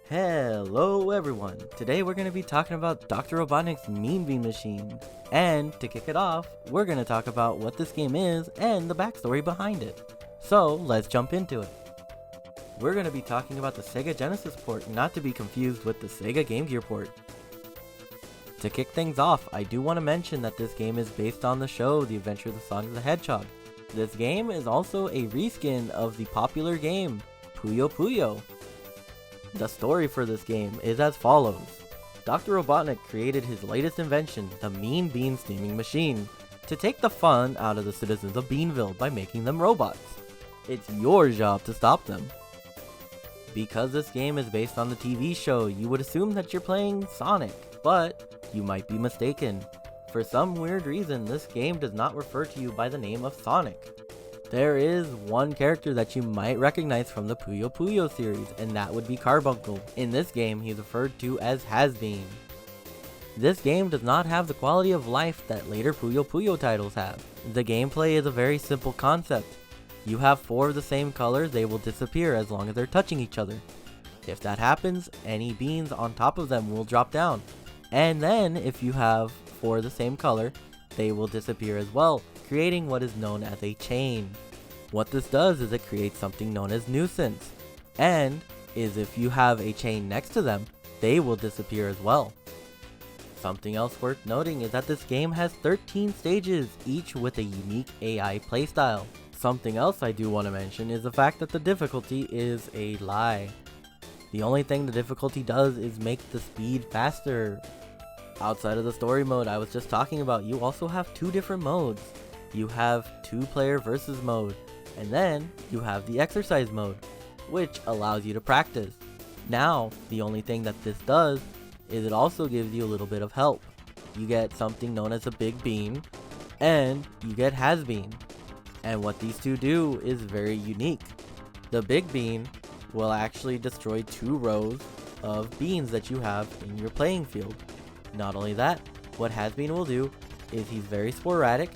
Hello everyone! Today we're going to be talking about Dr. Robotnik's Mean Bean Machine. And to kick it off, we're going to talk about what this game is and the backstory behind it. So let's jump into it. We're going to be talking about the Sega Genesis port, not to be confused with the Sega Game Gear port. To kick things off, I do want to mention that this game is based on the show The Adventures of Sonic the Hedgehog. This game is also a reskin of the popular game Puyo Puyo. The story for this game is as follows. Dr. Robotnik created his latest invention, the Mean Bean Steaming Machine, to take the fun out of the citizens of Beanville by making them robots. It's your job to stop them. Because this game is based on the TV show, you would assume that you're playing Sonic, but you might be mistaken. For some weird reason, this game does not refer to you by the name of Sonic. There is one character that you might recognize from the Puyo Puyo series, and that would be Carbuncle. In this game, he's referred to as Has-Been. This game does not have the quality of life that later Puyo Puyo titles have. The gameplay is a very simple concept. You have 4 of the same colors, they will disappear as long as they're touching each other. If that happens, any beans on top of them will drop down. And then, if you have 4 of the same color, they will disappear as well, creating what is known as a chain. What this does is it creates something known as nuisance, and is if you have a chain next to them, they will disappear as well. Something else worth noting is that this game has 13 stages, each with a unique AI playstyle. Something else I do want to mention is the fact that the difficulty is a lie. The only thing the difficulty does is make the speed faster. Outside of the story mode I was just talking about, you also have 2 different modes. You have 2-player versus mode, and then you have the exercise mode, which allows you to practice. Now, the only thing that this does is it also gives you a little bit of help. You get something known as a big bean, and you get Has-Been. And what these two do is very unique. The big bean will actually destroy 2 rows of beans that you have in your playing field. Not only that, what Has-Been will do is he's very sporadic,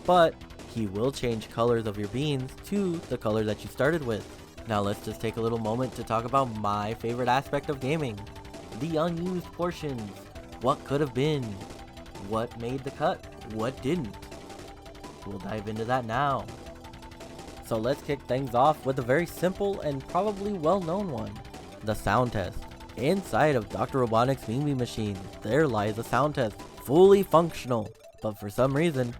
but he will change colors of your beans to the color that you started with. Now let's just take a little moment to talk about my favorite aspect of gaming. The unused portions. What could have been? What made the cut? What didn't? We'll dive into that now. So let's kick things off with a very simple and probably well-known one. The sound test. Inside of Dr. Robotnik's Mean Bean Machine, there lies a sound test, fully functional, but for some reason,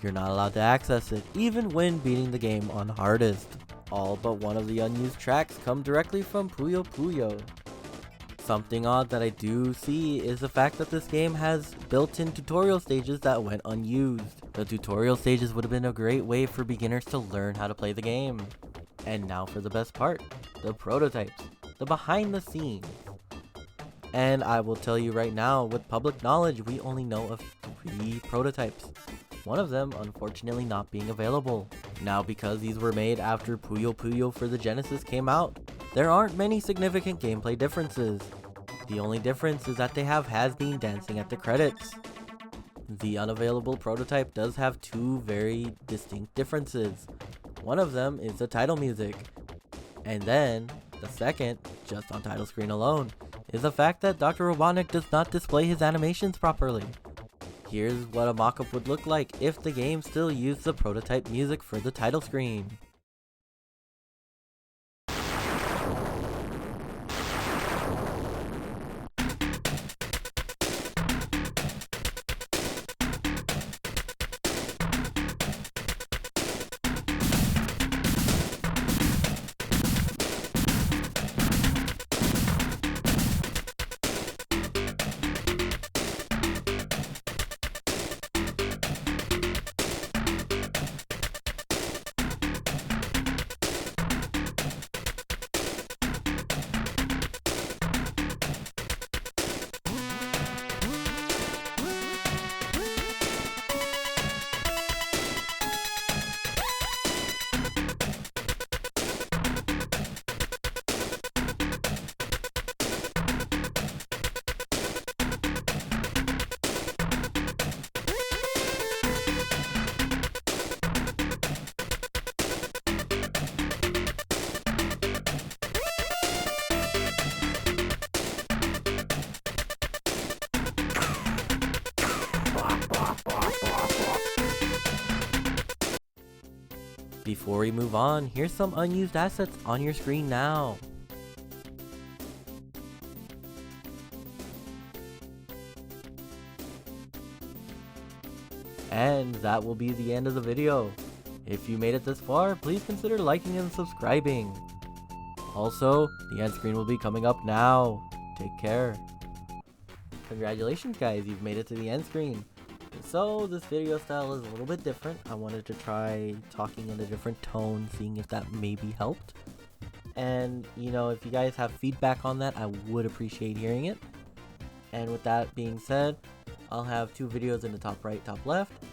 you're not allowed to access it, even when beating the game on hardest. All but one of the unused tracks come directly from Puyo Puyo. Something odd that I do see is the fact that this game has built-in tutorial stages that went unused. The tutorial stages would have been a great way for beginners to learn how to play the game. And now for the best part, the prototypes, the behind the scenes. And I will tell you right now, with public knowledge, we only know of 3 prototypes. One of them unfortunately not being available. Now because these were made after Puyo Puyo for the Genesis came out, there aren't many significant gameplay differences. The only difference is that they have Has-Been dancing at the credits. The unavailable prototype does have 2 very distinct differences. One of them is the title music. And then, the second, just on title screen alone, is the fact that Dr. Robotnik does not display his animations properly. Here's what a mock-up would look like if the game still used the prototype music for the title screen. before we move on, here's some unused assets on your screen now. And that will be the end of the video. If you made it this far, please consider liking and subscribing. Also, the end screen will be coming up now. Take care. Congratulations guys, you've made it to the end screen. So this video style is a little bit different. I wanted to try talking in a different tone, seeing if that maybe helped. And you know, if you guys have feedback on that, I would appreciate hearing it. And with that being said, I'll have 2 videos in the top right, top left,